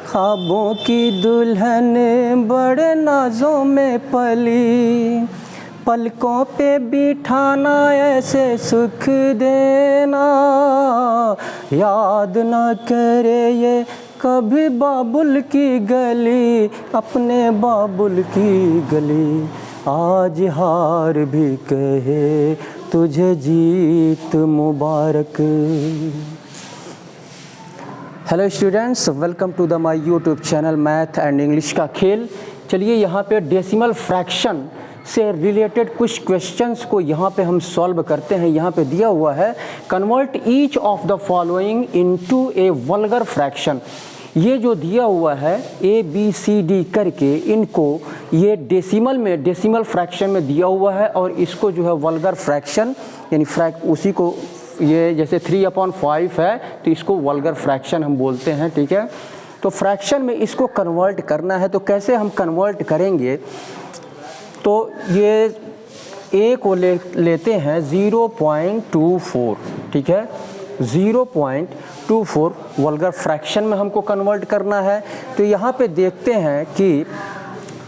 ख्वाबों की दुल्हन बड़े नाजों में पली, पलकों पे बिठाना ऐसे सुख देना, याद ना करे ये कभी बाबुल की गली, अपने बाबुल की गली, आज हार भी कहे तुझे जीत मुबारक। Hello students, welcome to the my YouTube channel math and English का खेल। चलिए यहाँ पे डेसिमल फ्रैक्शन से रिलेटेड कुछ क्वेश्चंस को यहाँ पे हम सॉल्व करते हैं। यहाँ पे दिया हुआ है convert each of the following into A vulgar fraction. ये जो दिया हुआ है ए बी सी डी करके, इनको ये डेसिमल फ्रैक्शन में दिया हुआ है और इसको जो है वल्गर फ्रैक्शन यानी उसी को, ये जैसे 3/5 है तो इसको वल्गर फ्रैक्शन हम बोलते हैं, ठीक है। तो फ्रैक्शन में इसको कन्वर्ट करना है, तो कैसे हम कन्वर्ट करेंगे, तो ये ए को लेते हैं 0.24, ठीक है। 0.24 वल्गर फ्रैक्शन में हमको कन्वर्ट करना है। तो यहाँ पे देखते हैं कि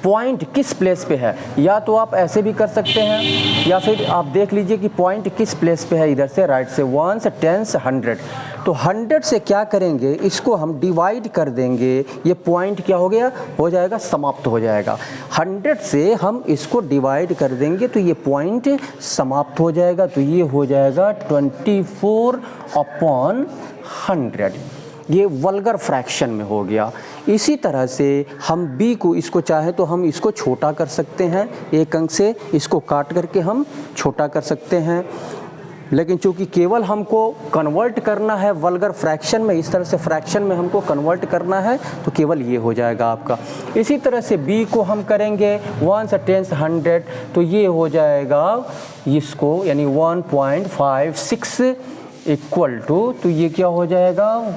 पॉइंट किस प्लेस पे है, या तो आप ऐसे भी कर सकते हैं या फिर आप देख लीजिए कि पॉइंट किस प्लेस पे है, इधर से राइट से 1 10 100। तो 100 से क्या करेंगे, इसको हम डिवाइड कर देंगे, ये पॉइंट क्या हो गया, हो जाएगा, समाप्त हो जाएगा। 100 से हम इसको डिवाइड कर देंगे तो ये पॉइंट समाप्त हो जाएगा, तो ये हो जाएगा 24/100। ये वल्गर फ्रैक्शन में हो गया। इसी तरह से हम b को, इसको चाहे तो हम इसको छोटा कर सकते हैं, एक अंक से इसको काट करके हम छोटा कर सकते हैं, लेकिन चूंकि केवल हमको कन्वर्ट करना है वल्गर फ्रैक्शन में, इस तरह से फ्रैक्शन में हमको कन्वर्ट करना है तो केवल ये हो जाएगा आपका। इसी तरह से b को हम करेंगे 1 10 100, तो ये हो जाएगा इसको यानी 1.56 इक्वल टू, तो ये क्या हो जाएगा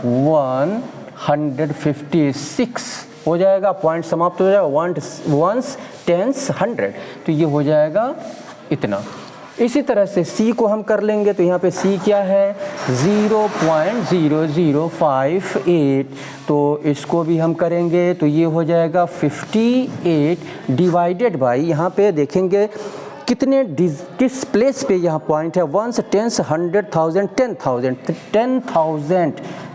156 हो जाएगा, पॉइंट समाप्त हो जाएगा 1 10 100, तो ये हो जाएगा इतना। इसी तरह से c को हम कर लेंगे, तो यहाँ पे c क्या है 0.0058, तो इसको भी हम करेंगे तो ये हो जाएगा 58 डिवाइडेड बाई, यहाँ पे देखेंगे किस प्लेस पे यहाँ पॉइंट है, 1 10 100 1000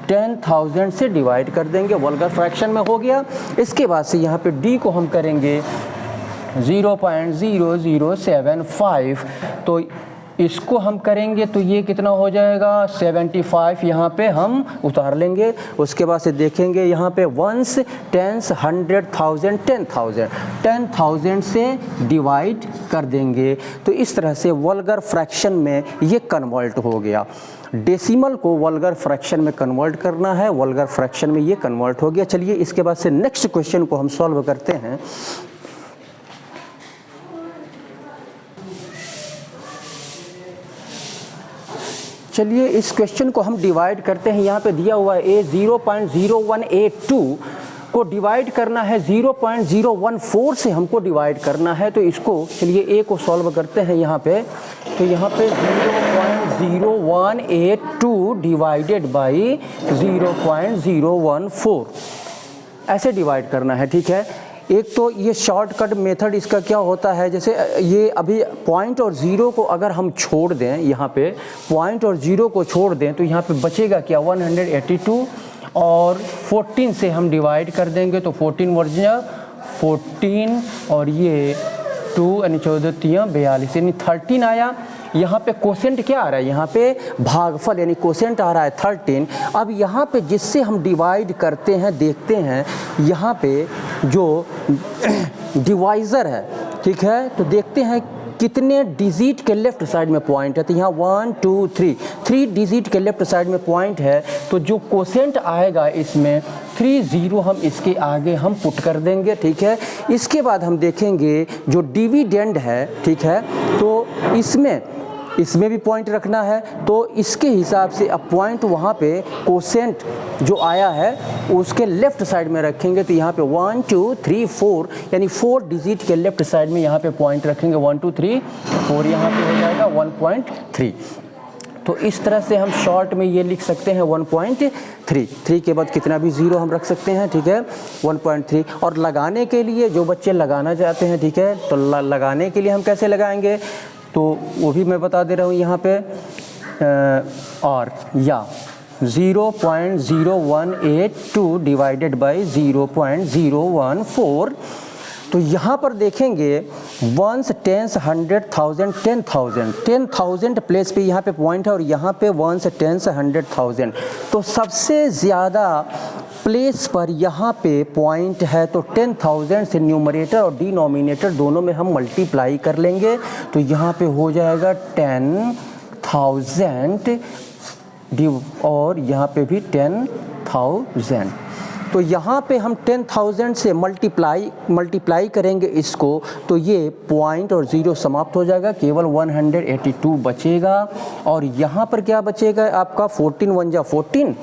10,000 से डिवाइड कर देंगे, वल्गर फ्रैक्शन में हो गया। इसके बाद से यहाँ पे d को हम करेंगे 0.0075, तो इसको हम करेंगे तो ये कितना हो जाएगा 75, यहाँ पे हम उतार लेंगे। उसके बाद से देखेंगे यहाँ पे 1 10 100 1000 10,000 से डिवाइड कर देंगे, तो इस तरह से वल्गर फ्रैक्शन में ये कन्वर्ट हो गया। डेसिमल को वल्गर फ्रैक्शन में कन्वर्ट करना है, वल्गर फ्रैक्शन में ये कन्वर्ट हो गया। चलिए इसके बाद से नेक्स्ट क्वेश्चन को हम सॉल्व करते हैं। चलिए इस क्वेश्चन को हम डिवाइड करते हैं। यहाँ पे दिया हुआ है a 0.0182 को डिवाइड करना है 0.014 से हमको डिवाइड करना है, तो इसको चलिए a को सॉल्व करते हैं यहाँ पे। तो यहाँ पे 0.0182 डिवाइडेड बाई 0.014 ऐसे डिवाइड करना है, ठीक है। एक तो ये शॉर्टकट मेथड इसका क्या होता है, जैसे ये अभी पॉइंट और ज़ीरो को अगर हम छोड़ दें, यहाँ पे पॉइंट और ज़ीरो को छोड़ दें तो यहाँ पे बचेगा क्या 182, और 14 से हम डिवाइड कर देंगे तो 14 वर्जिया 14 और ये 2 यानी 14 3 42 यानी 13 आया। यहाँ पे कोसेंट क्या आ रहा है, यहाँ पे भागफल यानी कोसेंट आ रहा है 13। अब यहाँ पे जिससे हम डिवाइड करते हैं, देखते हैं यहाँ पे जो डिवाइज़र है, ठीक है, तो देखते हैं कितने डिजिट के लेफ्ट साइड में पॉइंट है। तो यहाँ 1 2 3 डिजिट के लेफ्ट साइड में पॉइंट है, तो जो कोसेंट आएगा इसमें 30 हम इसके आगे हम पुट कर देंगे, ठीक है। इसके बाद हम देखेंगे जो डिविडेंड है, ठीक है, तो इसमें भी पॉइंट रखना है, तो इसके हिसाब से अब पॉइंट वहाँ पे कोसेंट जो आया है उसके लेफ़्ट साइड में रखेंगे। तो यहाँ पे 1 2 3 4 यानी 4 डिजिट के लेफ़्ट साइड में यहाँ पे पॉइंट रखेंगे 1 2 3 4, यहाँ पे हो जाएगा 1.3। तो इस तरह से हम शॉर्ट में ये लिख सकते हैं 1.3। 3 के बाद कितना भी ज़ीरो हम रख सकते हैं, ठीक है, 1.3। और लगाने के लिए जो बच्चे लगाना चाहते हैं, ठीक है, तो लगाने के लिए हम कैसे लगाएंगे, तो वो भी मैं बता दे रहा हूँ यहाँ पे। और या 0.0182 डिवाइडेड बाई 0.014। तो यहाँ पर देखेंगे वंस, टेंस, 100,000, 10,000, 10,000 प्लेस पे यहाँ पे पॉइंट है और यहाँ पे वंस, टेंस, 100,000। तो सबसे ज़्यादा प्लेस पर यहाँ पे पॉइंट है, तो 10,000 से न्यूमरेटर और डिनोमिनेटर दोनों में हम मल्टीप्लाई कर लेंगे। तो यहाँ पे हो जाएगा 10,000 और यहाँ पे भी 10,000। तो यहाँ पे हम 10,000 से मल्टीप्लाई करेंगे इसको, तो ये पॉइंट और ज़ीरो समाप्त हो जाएगा, केवल 182 बचेगा। और यहाँ पर क्या बचेगा आपका, 14 1 जा 14,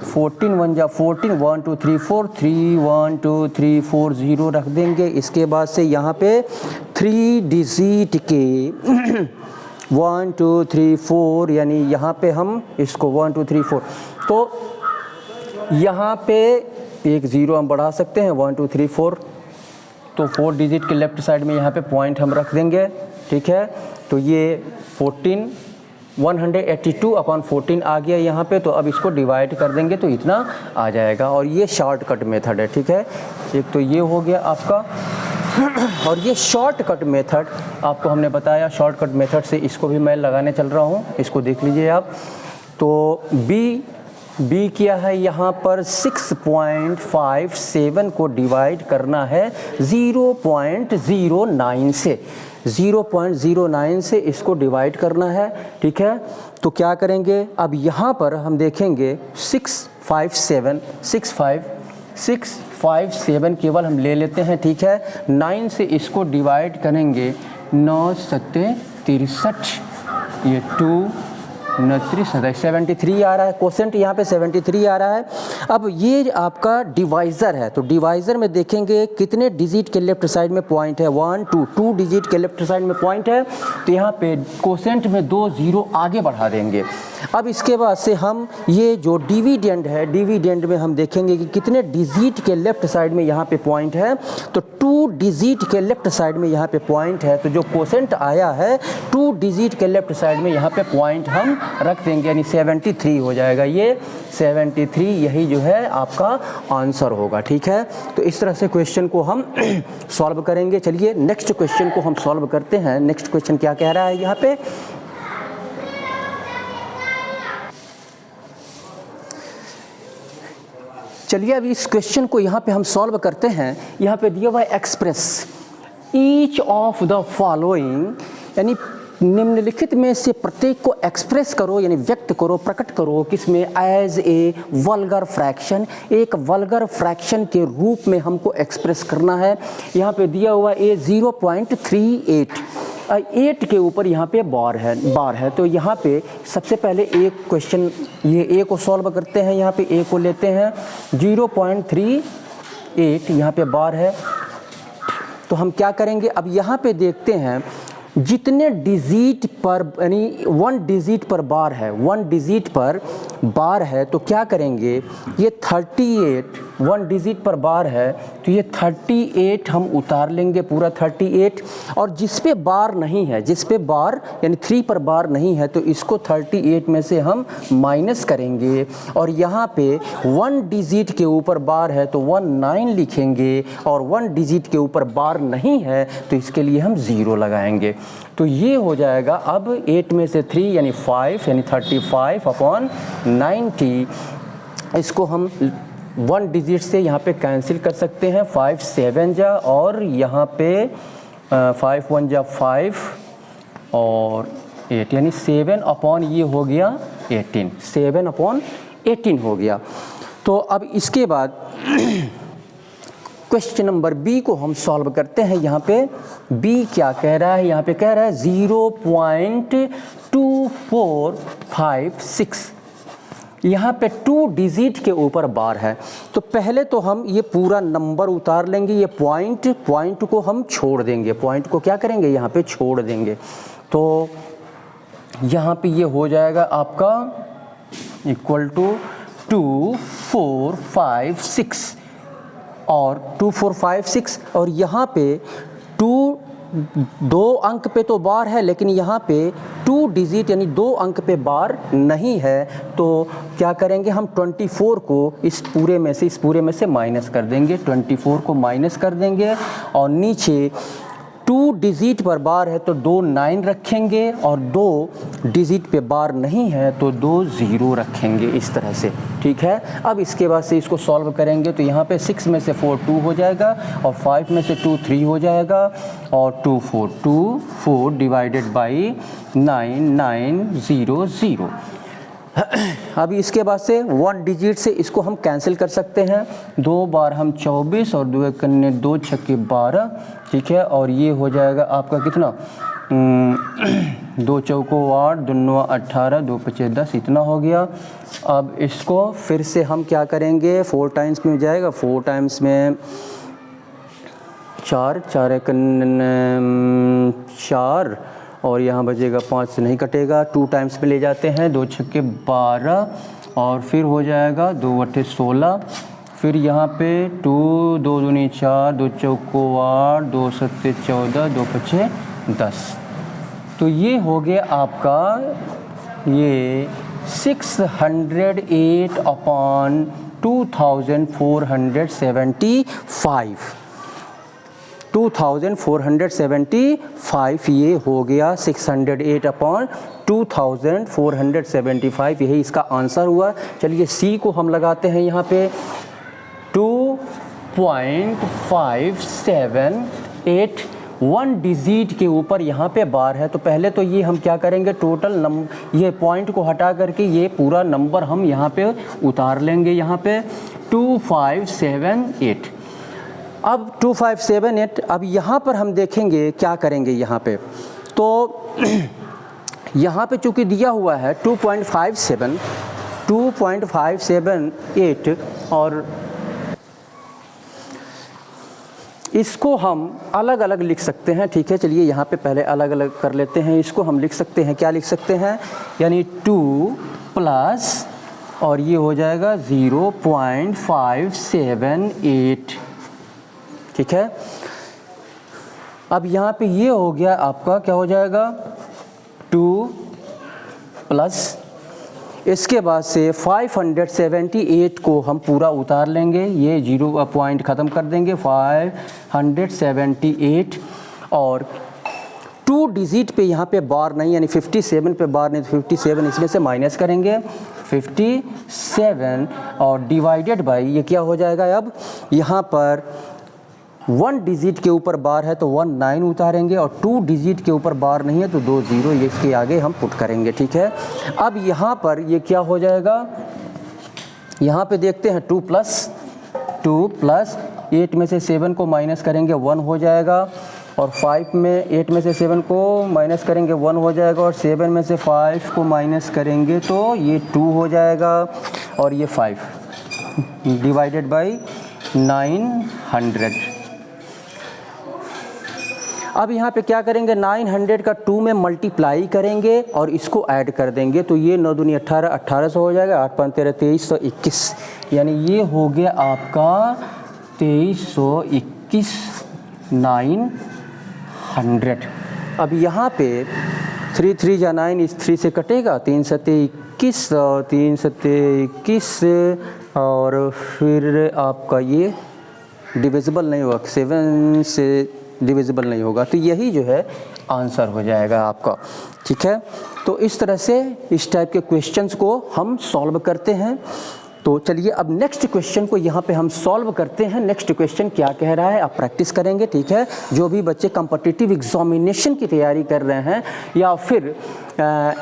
14 1 जा 14, 1 2 3 4, 3 1 2 3 4 0 रख देंगे। इसके बाद से यहाँ पे 3 डिजिट के 1 2 3 4, यानी यहाँ पे हम इसको 1 2 3 4, तो यहाँ पे एक ज़ीरो हम बढ़ा सकते हैं, 1 2 3 4, तो 4 डिजिट के लेफ़्ट साइड में यहाँ पे पॉइंट हम रख देंगे, ठीक है। तो ये 14 182 अपॉन 14 आ गया यहाँ पे, तो अब इसको डिवाइड कर देंगे तो इतना आ जाएगा। और ये शॉर्टकट मेथड है, ठीक है। एक तो ये हो गया आपका, और ये शॉर्टकट मेथड आपको हमने बताया, शॉर्टकट मेथड से इसको भी मैं लगाने चल रहा हूँ, इसको देख लीजिए आप। तो बी क्या है यहाँ पर, 6.57 को डिवाइड करना है 0.09 से, 0.09 से इसको डिवाइड करना है, ठीक है। तो क्या करेंगे, अब यहाँ पर हम देखेंगे 657 केवल हम ले लेते हैं, ठीक है। 9 से इसको डिवाइड करेंगे, 9 7 63, ये 2 29 73 आ रहा है, क्वोशेंट यहाँ पे 73 आ रहा है। अब ये आपका डिवाइज़र है, तो डिवाइज़र में देखेंगे कितने डिजिट के लेफ्ट साइड में पॉइंट है, 1 2 डिजिट के लेफ्ट साइड में पॉइंट है, तो यहाँ पे क्वोशेंट में 2 ज़ीरो आगे बढ़ा देंगे। अब इसके बाद से हम ये जो डिविडेंड है, डिविडेंड में हम देखेंगे कि कितने डिजिट के लेफ्ट साइड में यहाँ पे पॉइंट है, तो 2 डिजिट के लेफ्ट साइड में यहाँ पे पॉइंट है, तो जो क्वोशेंट आया है 2 डिजिट के लेफ्ट साइड में यहाँ पे पॉइंट हम रख देंगे, यानी 73 हो जाएगा। ये 73 यही जो है आपका आंसर होगा, ठीक है। तो इस तरह से क्वेश्चन को हम सॉल्व करेंगे। चलिए नेक्स्ट क्वेश्चन को हम सॉल्व करते हैं। नेक्स्ट क्वेश्चन क्या कह रहा है यहाँ पे, चलिए अब इस क्वेश्चन को यहाँ पे हम सॉल्व करते हैं। यहाँ पे दिया हुआ है express each of the following, यानी निम्नलिखित में से प्रत्येक को एक्सप्रेस करो, यानी व्यक्त करो, प्रकट करो, किसमें, एज ए वल्गर फ्रैक्शन, एक वल्गर फ्रैक्शन के रूप में हमको एक्सप्रेस करना है। यहाँ पे दिया हुआ है 0.38, 8 के ऊपर यहाँ पे बार है। तो यहाँ पे सबसे पहले एक क्वेश्चन, ये ए को सॉल्व करते हैं। यहाँ पे ए को लेते हैं, 0.38 यहाँ पे बार है। तो हम क्या करेंगे, अब यहाँ पे देखते हैं जितने डिजिट पर, यानी 1 डिजिट पर बार है, 1 डिजिट पर बार है, तो क्या करेंगे, ये 38, 1 डिजिट पर बार है, तो ये 38 हम उतार लेंगे, पूरा 38। और जिस पे बार नहीं है, जिस पे बार यानी 3 पर बार नहीं है, तो इसको 38 में से हम माइनस करेंगे। और यहाँ पे 1 डिजिट के ऊपर बार है तो 19 लिखेंगे, और 1 डिजिट के ऊपर बार नहीं है तो इसके लिए हम 0 लगाएंगे। तो ये हो जाएगा अब 8 में से 3 यानी 5, यानी 35 अपॉन 90। इसको हम 1 डिजिट से यहाँ पे कैंसिल कर सकते हैं, 5 7 जा, और यहाँ पे 5 1 जा 5 और 8, यानी 7 अपॉन ये हो गया 18, 7 अपॉन 18 हो गया। तो अब इसके बाद क्वेश्चन नंबर बी को हम सॉल्व करते हैं। यहाँ पे बी क्या कह रहा है, यहाँ पे कह रहा है 0.2456, यहाँ पे 2 डिजिट के ऊपर बार है। तो पहले तो हम ये पूरा नंबर उतार लेंगे, ये पॉइंट को हम छोड़ देंगे, पॉइंट को क्या करेंगे, यहाँ पे छोड़ देंगे। तो यहाँ पे ये हो जाएगा आपका इक्वल टू 2 4 5 6 और 2 4 5 6 और यहाँ पे 2 अंक पे तो बार है, लेकिन यहाँ पे 2 डिजिट यानी 2 अंक पे बार नहीं है। तो क्या करेंगे हम 24 को इस पूरे में से माइनस कर देंगे, 24 को माइनस कर देंगे और नीचे 2 डिजिट पर बार है तो 2 9 रखेंगे और 2 डिजिट पे बार नहीं है तो 2 0 रखेंगे इस तरह से, ठीक है। अब इसके बाद से इसको सॉल्व करेंगे तो यहाँ पे 6 में से 4 2 हो जाएगा और 5 में से 2 3 हो जाएगा और 2 4 डिवाइडेड बाई 9 9 0 0। अभी इसके बाद से 1 डिजिट से इसको हम कैंसिल कर सकते हैं। 2 बार हम 24 और 2 कन्ने 2 छक्के 12, ठीक है। और ये हो जाएगा आपका कितना 2 चौको 8 2 18 2 5 10 इतना हो गया। अब इसको फिर से हम क्या करेंगे 4 टाइम्स में जाएगा, 4 टाइम्स में 4 4 4 और यहाँ बचेगा 5 से नहीं कटेगा, 2 टाइम्स में ले जाते हैं 2 छक्के 12 और फिर हो जाएगा 2 8 16। फिर यहाँ पे 2 2 दूनी 4 2 चौको 8 2 7 14 2 5 10। तो ये हो गया आपका ये 608 अपॉन 2475 ये हो गया 608 अपॉन 2475, यही इसका आंसर हुआ। चलिए सी को हम लगाते हैं यहाँ पे 2.578 1 डिजिट के ऊपर यहाँ पे बार है। तो पहले तो ये हम क्या करेंगे टोटल नंबर, ये पॉइंट को हटा करके ये पूरा नंबर हम यहाँ पे उतार लेंगे, यहाँ पे 2578। अब 2578, अब यहाँ पर हम देखेंगे क्या करेंगे यहाँ पे। तो यहाँ पे चूँकि दिया हुआ है 2.578 और इसको हम अलग अलग लिख सकते हैं, ठीक है। चलिए यहाँ पे पहले अलग अलग कर लेते हैं। इसको हम लिख सकते हैं, क्या लिख सकते हैं, यानी 2 प्लस और ये हो जाएगा 0.578, ठीक है। अब यहाँ पे ये हो गया आपका क्या हो जाएगा 2 प्लस, इसके बाद से 578 को हम पूरा उतार लेंगे, ये 0 पॉइंट ख़त्म कर देंगे 578 और 2 डिजिट पे यहाँ पे बार नहीं यानी 57 पे बार नहीं, तो 57 इसमें से माइनस करेंगे 57 और डिवाइडेड बाई ये क्या हो जाएगा। अब यहाँ पर 1 डिजिट के ऊपर बार है तो 1 9 उतारेंगे और 2 डिजिट के ऊपर बार नहीं है तो 2 0 ये इसके आगे हम पुट करेंगे, ठीक है। अब यहाँ पर ये क्या हो जाएगा, यहाँ पे देखते हैं 2 प्लस 8 में से 7 को माइनस करेंगे 1 हो जाएगा और 5 में 8 में से 7 को माइनस करेंगे 1 हो जाएगा और 7 में से 5 को माइनस करेंगे तो ये 2 हो जाएगा और ये 5 डिवाइडेड बाई 900। अब यहाँ पे क्या करेंगे 900 का 2 में मल्टीप्लाई करेंगे और इसको ऐड कर देंगे तो ये 9 दूनी 18 1800 हो जाएगा, 8 5 13 2321, यानी ये हो गया आपका 2321 900। अब यहाँ पे 3 3 जा 9 इस 3 से कटेगा, 3 7 21 और 3 7 21 और फिर आपका ये डिविजिबल नहीं होगा, 7 से डिविजिबल नहीं होगा, तो यही जो है आंसर हो जाएगा आपका, ठीक है। तो इस तरह से इस टाइप के क्वेश्चंस को हम सॉल्व करते हैं। तो चलिए अब नेक्स्ट क्वेश्चन को यहाँ पे हम सॉल्व करते हैं। नेक्स्ट क्वेश्चन क्या कह रहा है आप प्रैक्टिस करेंगे, ठीक है। जो भी बच्चे कॉम्पिटिटिव एग्जामिनेशन की तैयारी कर रहे हैं या फिर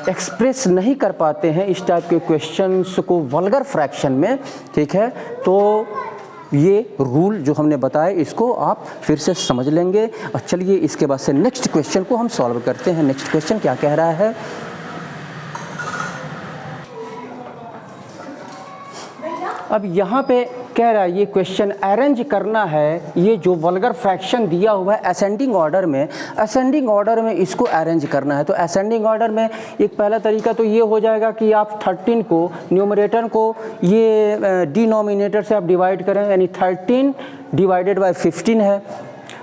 एक्सप्रेस नहीं कर पाते हैं इस टाइप के क्वेश्चंस को वल्गर फ्रैक्शन में, ठीक है, तो ये रूल जो हमने बताया इसको आप फिर से समझ लेंगे। और चलिए इसके बाद से नेक्स्ट क्वेश्चन को हम सॉल्व करते हैं। नेक्स्ट क्वेश्चन क्या कह रहा है, अब यहाँ पे कह रहा है ये क्वेश्चन अरेंज करना है, ये जो वल्गर फ्रैक्शन दिया हुआ है असेंडिंग ऑर्डर में इसको अरेंज करना है। तो असेंडिंग ऑर्डर में एक पहला तरीका तो ये हो जाएगा कि आप 13 को न्यूमरेटर को ये डिनोमिनेटर से आप डिवाइड करें, यानी 13 डिवाइडेड बाय 15 है।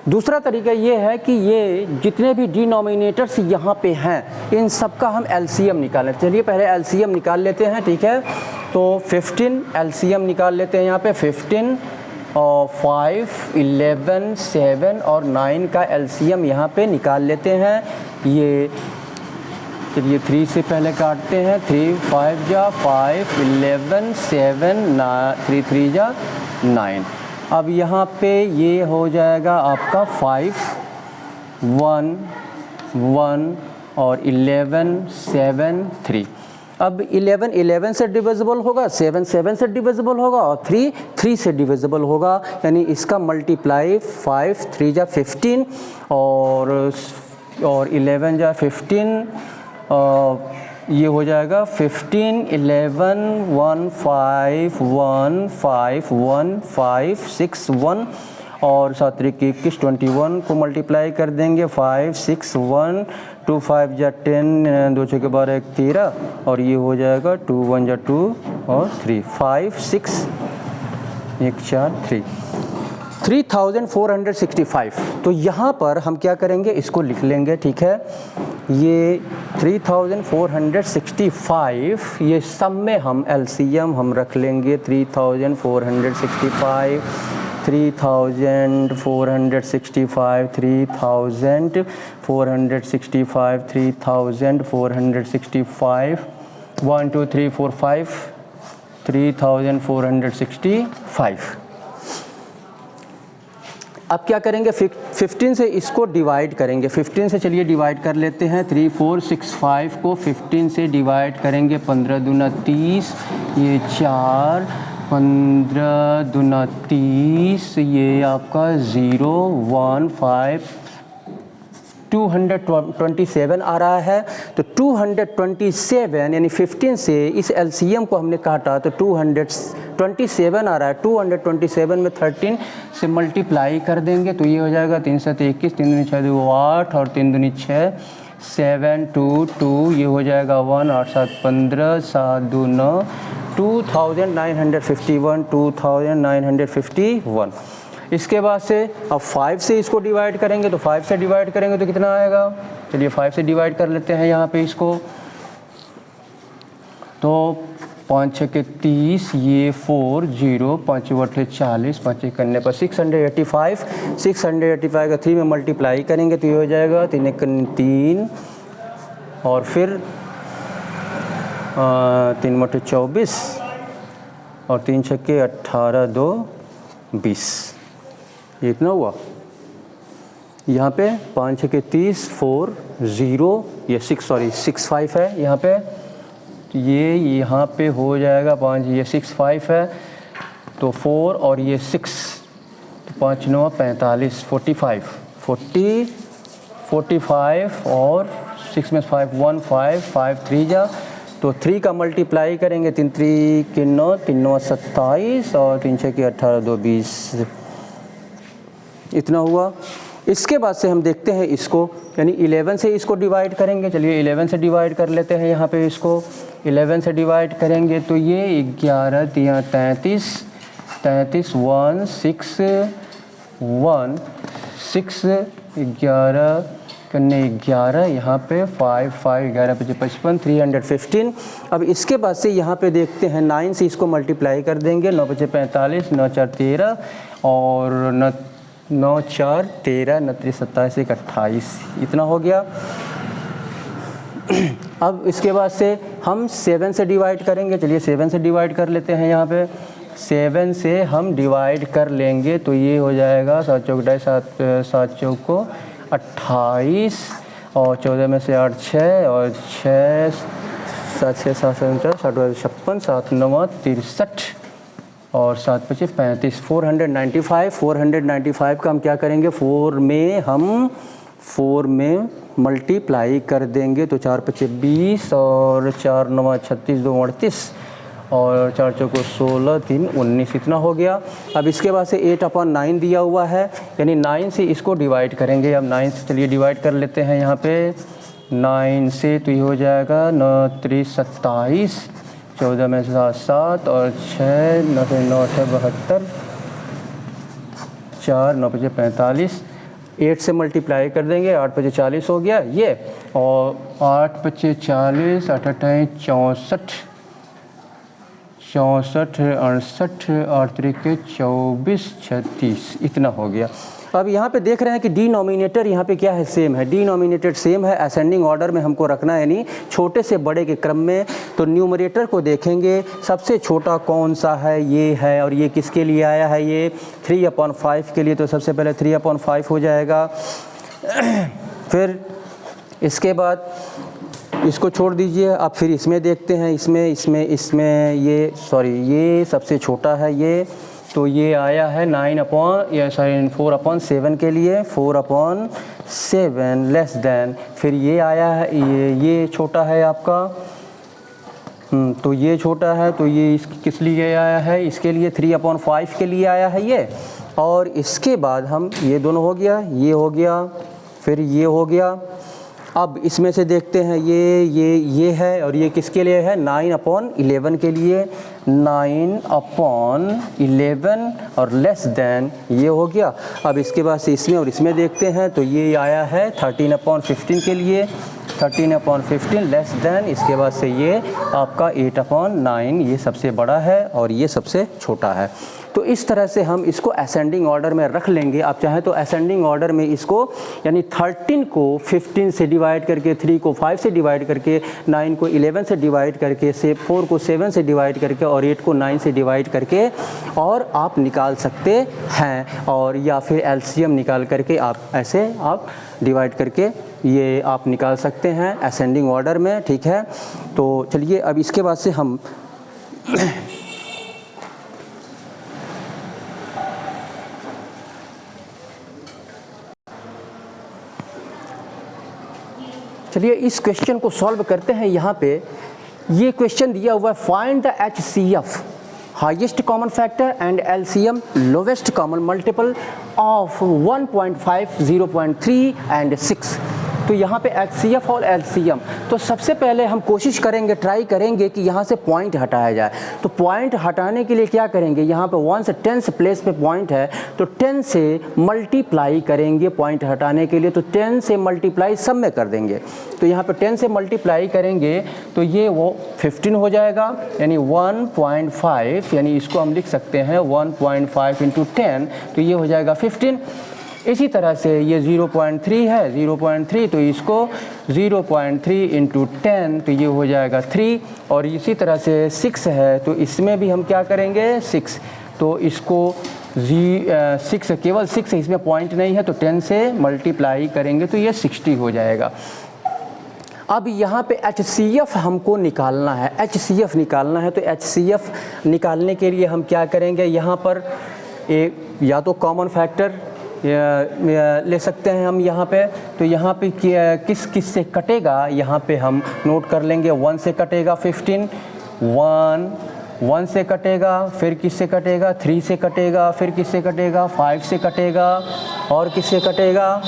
दूसरा तरीका ये है कि ये जितने भी डिनोमिनेटर्स यहाँ पे हैं इन सब का हम एलसीएम निकालें। चलिए पहले एलसीएम निकाल लेते हैं, ठीक है। तो 15 एलसीएम निकाल लेते हैं यहाँ पे। 15 और 5, 11, 7 और 9 का एलसीएम यहाँ पे निकाल लेते हैं। ये चलिए 3 से पहले काटते हैं। 3 5 जा 5, 11, 7, 3 3 जा 9। अब यहाँ पे ये हो जाएगा आपका 5, 1, 1 और 11, 7, 3। अब 11 से डिविजिबल होगा, 7 से डिविजिबल होगा और 3 से डिविजिबल होगा, यानी इसका मल्टीप्लाई 5 3 जा 15 और 11 जा 15, ये हो जाएगा 15, 11, 1 5 1 5 1 5 6 1 और 7 3 21 21 को मल्टीप्लाई कर देंगे 5 6 1 2 5 जा 10 2 6 के 12 1 13 और ये हो जाएगा 2 1 जा 2 और 3 5 6 1 4 3 3465। तो यहाँ पर हम क्या करेंगे, इसको लिख लेंगे, ठीक है। ये 3465 ये सब में हम एलसीएम हम रख लेंगे। 3465 3465 3465 3465 1 2 3 4 5 3465। अब क्या करेंगे, 15 से इसको डिवाइड करेंगे। 15 से चलिए डिवाइड कर लेते हैं। 3465 को 15 से डिवाइड करेंगे। 15 दूना 30, ये 4, 15 दूना 30, ये आपका 0 1 5 227 आ रहा है। तो 227 यानी 15 से इस एलसीएम को हमने काटा तो 227 आ रहा है। 227 में 13 से मल्टीप्लाई कर देंगे तो ये हो जाएगा 3 7 21, 3 दूनी 6 2 8 और 3 दूनी 6 7 2 2, ये हो जाएगा 1 8 7 15 7 2 9 2951 2951। इसके बाद से अब 5 से इसको डिवाइड करेंगे तो 5 से डिवाइड करेंगे तो कितना आएगा, चलिए 5 से डिवाइड कर लेते हैं यहाँ पे इसको। तो 5 6 के 30, ये 4 0 5 8 40, 5 करने पर 685 का 3 में मल्टीप्लाई करेंगे तो ये हो जाएगा 3 1 3 और फिर 3 मोटे 24 और 3 6 के 18 2 20, ये इतना हुआ। यहाँ पे 5 6 के 30 4 0, ये 6 5 है यहाँ पे, ये यहाँ पे हो जाएगा 5, ये 6 5 है तो 4 और ये 6 तो 5 9 45 45 और 6 में 5 1 5 5 3 जा तो 3 का मल्टीप्लाई करेंगे 3 3 के 9 3 9 27 और 3 6 के 18 2 20, इतना हुआ। इसके बाद से हम देखते हैं इसको, यानी 11 से इसको डिवाइड करेंगे। चलिए 11 से डिवाइड कर लेते हैं यहाँ पे इसको। 11 से डिवाइड करेंगे तो ये 11 3 33 33 1 6 1 6 11 करने 11, यहाँ पे 5 5 11 5 55 315। अब इसके बाद से यहाँ पे देखते हैं 9 से इसको मल्टीप्लाई कर देंगे। 9 5 45 9 4 13 और 9 4 13 9 3 27 1 28, इतना हो गया। अब इसके बाद से हम 7 से डिवाइड करेंगे। चलिए 7 से डिवाइड कर लेते हैं यहाँ पे। 7 से हम डिवाइड कर लेंगे तो ये हो जाएगा 7 चौक 7 चौक को 28 और 14 में से 8 6 और 6 7 6 7 7 56 7 9 63 और 7 5 35 495 का हम क्या करेंगे, 4 में मल्टीप्लाई कर देंगे तो 4 5 20 और 4 9 36 2 38 और 4 चौको 16, 3 19 इतना हो गया। अब इसके बाद से 8/9 दिया हुआ है, यानी 9 से इसको डिवाइड करेंगे। अब 9 से चलिए डिवाइड कर लेते हैं यहाँ पे 9 से, तो ये हो जाएगा 9 3 27, 14 में 7 7 और 6 9 से 9 8 72, 4 9 5 45, 8 से मल्टीप्लाई कर देंगे, 8 5 40 हो गया ये, और 8 5 40, 8 8 64, 64 68, 8 3 24 36 इतना हो गया। अब यहाँ पे देख रहे हैं कि डिनोमिनेटर यहाँ पे क्या है, सेम है। डिनोमिनेटर सेम है, असेंडिंग ऑर्डर में हमको रखना है, यानी छोटे से बड़े के क्रम में। तो न्यूमरेटर को देखेंगे, सबसे छोटा कौन सा है, ये है, और ये किसके लिए आया है, ये 3/5 के लिए, तो सबसे पहले 3/5 हो जाएगा। फिर इसके बाद इसको छोड़ दीजिए, अब फिर इसमें देखते हैं, इसमें ये सबसे छोटा है ये, तो ये आया है 4/7 के लिए, 4/7 लेस देन, फिर ये आया है, ये छोटा है आपका, तो ये छोटा है, तो ये किस लिए आया है, इसके लिए 3/5 के लिए आया है ये। और इसके बाद हम ये दोनों हो गया, ये हो गया, फिर ये हो गया। अब इसमें से देखते हैं ये है, और ये किसके लिए है, 9/11 के लिए, 9/11 और लेस देन ये हो गया। अब इसके बाद से इसमें और इसमें देखते हैं, तो ये आया है 13/15 के लिए, 13/15 लेस देन, इसके बाद से ये आपका 8/9, ये सबसे बड़ा है और ये सबसे छोटा है। तो इस तरह से हम इसको असेंडिंग ऑर्डर में रख लेंगे। आप चाहें तो असेंडिंग ऑर्डर में इसको, यानी 13 को 15 से डिवाइड करके, 3 को 5 से डिवाइड करके, 9 को 11 से डिवाइड करके, 4 को 7 से डिवाइड करके और 8 को 9 से डिवाइड करके और आप निकाल सकते हैं। और या फिर एलसीएम निकाल करके आप ऐसे आप डिवाइड करके ये आप निकाल सकते हैं असेंडिंग ऑर्डर में, ठीक है। तो चलिए अब इसके बाद से हम चलिए इस क्वेश्चन को सॉल्व करते हैं। यहाँ पे ये क्वेश्चन दिया हुआ है, find the HCF highest common factor and LCM lowest common multiple of 1.5, 0.3 and 6। तो यहाँ पे HCF और LCM, तो सबसे पहले हम कोशिश करेंगे, ट्राई करेंगे कि यहाँ से पॉइंट हटाया जाए। तो पॉइंट हटाने के लिए क्या करेंगे, यहाँ पे 1 से 10 प्लेस पे पॉइंट है, तो 10 से मल्टीप्लाई करेंगे पॉइंट हटाने के लिए। तो 10 से मल्टीप्लाई सब में कर देंगे, तो यहाँ पे 10 से मल्टीप्लाई करेंगे तो ये वो 15 हो जाएगा, यानी 1.5, यानी इसको हम लिख सकते हैं 1.5 × 10, तो ये हो जाएगा 15। इसी तरह से ये 0.3 है, 0.3, तो इसको 0.3 × 10, तो ये हो जाएगा 3। और इसी तरह से 6 है, तो इसमें भी हम क्या करेंगे 6, तो इसको 6, केवल 6 इसमें पॉइंट नहीं है, तो 10 से मल्टीप्लाई करेंगे तो ये 60 हो जाएगा। अब यहाँ पे HCF हमको निकालना है, HCF निकालना है। तो HCF निकालने के लिए हम क्या करेंगे, यहाँ पर एक या तो कॉमन फैक्टर ले सकते हैं हम यहाँ पे। तो यहाँ पे किस से कटेगा, यहाँ पे हम नोट कर लेंगे। 1 से कटेगा 15, 1 से कटेगा, फिर किससे कटेगा 3 से कटेगा, फिर किससे कटेगा 5 से कटेगा, और किससे कटेगा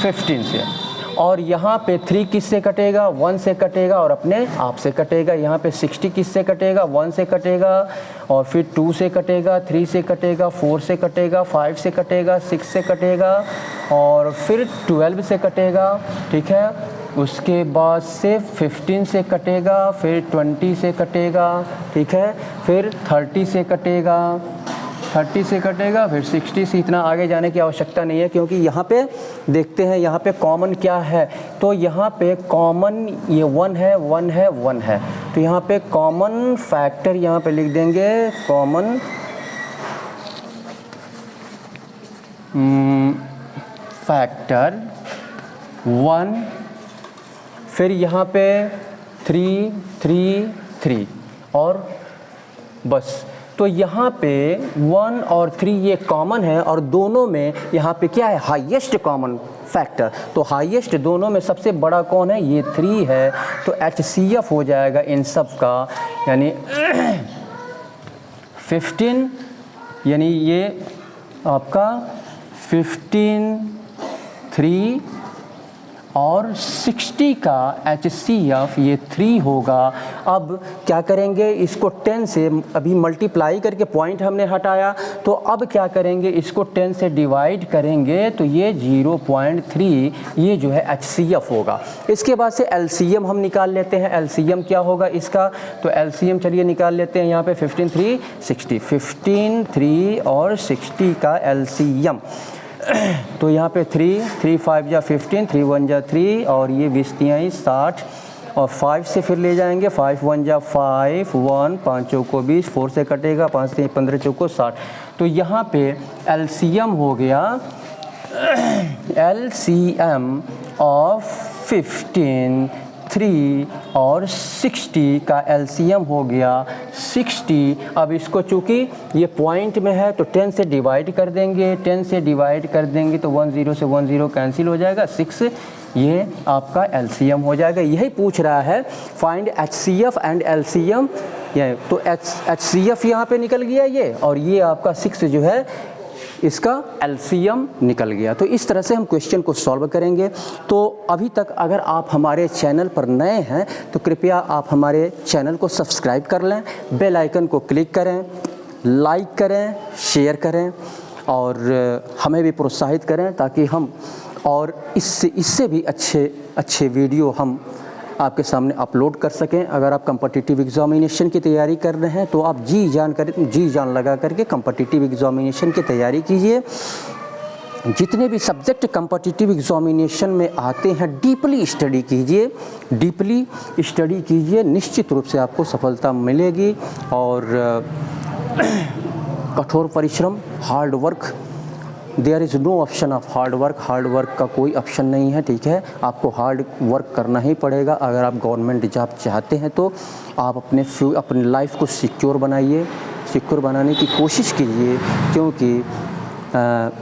15 से। और यहाँ पे 3 किससे कटेगा, 1 से कटेगा और अपने आप से कटेगा। यहाँ पे 60 किससे कटेगा, 1 से कटेगा, और फिर 2 से कटेगा, 3 से कटेगा, 4 से कटेगा, 5 से कटेगा, 6 से कटेगा, और फिर 12 से कटेगा, ठीक है। उसके बाद से 15 से कटेगा, फिर 20 से कटेगा, ठीक है, फिर 30 से कटेगा, 30 से कटेगा, फिर 60 से। इतना आगे जाने की आवश्यकता नहीं है, क्योंकि यहाँ पे देखते हैं यहाँ पे कॉमन क्या है। तो यहाँ पे कॉमन ये 1 है, 1 है, 1 है। तो यहाँ पे कॉमन फैक्टर यहाँ पे लिख देंगे, कॉमन फैक्टर 1, फिर यहाँ पे 3, 3, 3, और बस तो यहाँ पे 1 और 3 ये कॉमन है और दोनों में यहाँ पे क्या है, हाईएस्ट कॉमन फैक्टर। तो हाईएस्ट दोनों में सबसे बड़ा कौन है, ये 3 है। तो HCF हो जाएगा इन सब का, यानी 15, यानी ये आपका 15, 3 और 60 का HCF ये 3 होगा। अब क्या करेंगे, इसको 10 से अभी मल्टीप्लाई करके पॉइंट हमने हटाया, तो अब क्या करेंगे, इसको 10 से डिवाइड करेंगे तो ये 0.3 ये जो है HCF होगा। इसके बाद से LCM हम निकाल लेते हैं। LCM क्या होगा इसका, तो LCM चलिए निकाल लेते हैं। यहाँ पे 15, 3, 60, 15, 3 और 60 का LCM। तो यहाँ पे 3 5 जा 15, 3 1 जा 3 और ये 20 3 60 और 5 से फिर ले जाएंगे, 5 1 जा 5, 1 5 चौको 20, 4 से कटेगा, 5 3 15 चौको 60। तो यहाँ पे LCM हो गया LCM ऑफ 15, 3 और 60 का LCM हो गया 60। अब इसको चूँकि ये पॉइंट में है तो 10 से डिवाइड कर देंगे, 10 से डिवाइड कर देंगे तो 1 0 से 1 0 कैंसिल हो जाएगा, 6 ये आपका LCM हो जाएगा। यही पूछ रहा है, फाइंड HCF एंड LCM। ये तो HCF यहाँ पे निकल गया ये, और ये आपका 6 जो है इसका LCM निकल गया। तो इस तरह से हम क्वेश्चन को सॉल्व करेंगे। तो अभी तक अगर आप हमारे चैनल पर नए हैं तो कृपया आप हमारे चैनल को सब्सक्राइब कर लें, बेल आइकन को क्लिक करें, लाइक करें, शेयर करें और हमें भी प्रोत्साहित करें ताकि हम और इससे भी अच्छे वीडियो हम आपके सामने अपलोड कर सकें। अगर आप कॉम्पिटिटिव एग्जामिनेशन की तैयारी कर रहे हैं तो आप जी जान लगा करके कॉम्पिटिटिव एग्जामिनेशन की तैयारी कीजिए। जितने भी सब्जेक्ट कॉम्पिटिटिव एग्जामिनेशन में आते हैं डीपली स्टडी कीजिए, निश्चित रूप से आपको सफलता मिलेगी। और कठोर परिश्रम, hard work, there is no option of hard work का कोई ऑप्शन नहीं है, ठीक है। आपको हार्ड वर्क करना ही पड़ेगा। अगर आप गवर्नमेंट जॉब चाहते हैं तो आप अपनी लाइफ को सिक्योर बनाने की कोशिश कीजिए, क्योंकि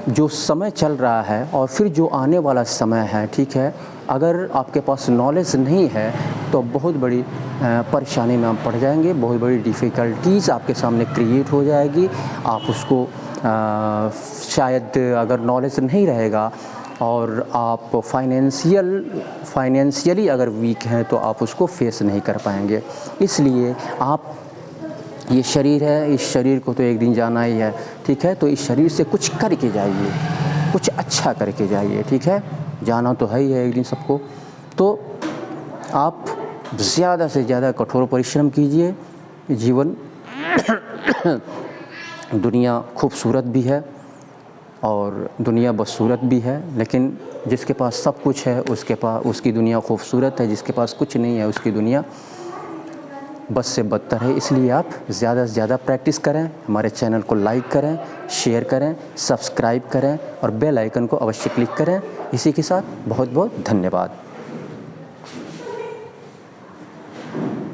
जो समय चल रहा है और फिर जो आने वाला समय है, ठीक है, अगर आपके पास नॉलेज नहीं है तो बहुत बड़ी परेशानी में आप पड़ जाएंगे, बहुत बड़ी डिफ़िकल्टीज़ आपके सामने क्रिएट हो जाएगी। आप उसको शायद अगर नॉलेज नहीं रहेगा और आप फाइनेंशियली अगर वीक हैं तो आप उसको फेस नहीं कर पाएंगे। इसलिए आप, ये शरीर है, इस शरीर को तो एक दिन जाना ही है, ठीक है। तो इस शरीर से कुछ करके जाइए, कुछ अच्छा करके जाइए, ठीक है। जाना तो है ही है एक दिन सबको। तो आप ज़्यादा से ज़्यादा कठोर परिश्रम कीजिए। जीवन दुनिया खूबसूरत भी है और दुनिया बदसूरत भी है, लेकिन जिसके पास सब कुछ है उसकी दुनिया खूबसूरत है, जिसके पास कुछ नहीं है उसकी दुनिया बद से बदतर है। इसलिए आप ज़्यादा से ज़्यादा प्रैक्टिस करें, हमारे चैनल को लाइक करें, शेयर करें, सब्सक्राइब करें और बेल आइकन को अवश्य क्लिक करें। इसी के साथ बहुत बहुत धन्यवाद।